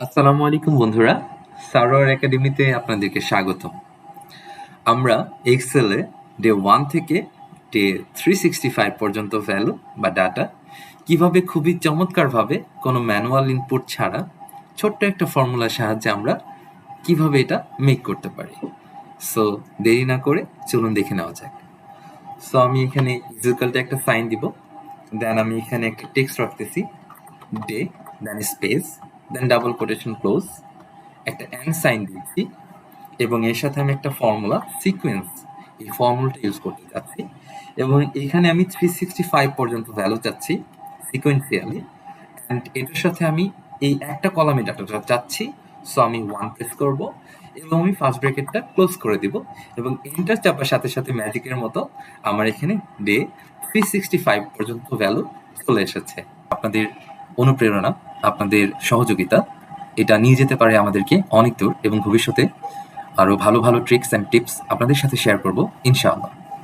আসসালামু আলাইকুম বন্ধুরা, সারোয়ার একাডেমিতে আপনাদেরকে স্বাগত। আমরা এক্সেলে ডে 1 থেকে ডে 365 পর্যন্ত ভ্যালু বা ডাটা কিভাবে খুবই চমৎকারভাবে কোনো ম্যানুয়াল ইনপুট ছাড়া ছোট্ট একটা ফর্মুলার সাহায্যে আমরা কিভাবে এটা মেক করতে পারি। সো দেরি না করে চলুন দেখে নেওয়া যাক। সো আমি এখানে ইকুয়ালটা একটা সাইন দিব, দেন আমি এখানে একটা টেক্সট রাখতেছি ডে, দেন স্পেস, দেন ডাবল কোটেশন ক্লোজ, একটা অ্যান্ড সাইন দিচ্ছি এবং এর সাথে আমি একটা ফর্মুলা সিকোয়েন্স, এই ফর্মুলাটা ইউজ করতে চাচ্ছি এবং এখানে আমি 365 পর্যন্ত ভ্যালু চাচ্ছি সিকোয়েন্সিয়ালি, অ্যান্ড এটার সাথে আমি এই একটা কলামে ডাটাটা চাচ্ছি। সো আমি 1 প্রেস করব এবং আমি ফার্স্ট ব্র্যাকেটটা ক্লোজ করে দিব এবং এন্টার চাপার সাথে সাথে ম্যাজিকের মতো আমার এখানে ডে 365 পর্যন্ত ভ্যালু চলে এসেছে। আপনাদের অনুপ্রেরণা, আপনাদের সহযোগিতা এটা নিয়ে যেতে পারে আমাদেরকে অনেক দূর এবং ভবিষ্যতে আরো ভালো ভালো ট্রিক্স অ্যান্ড টিপস আপনাদের সাথে শেয়ার করব ইনশাআল্লাহ।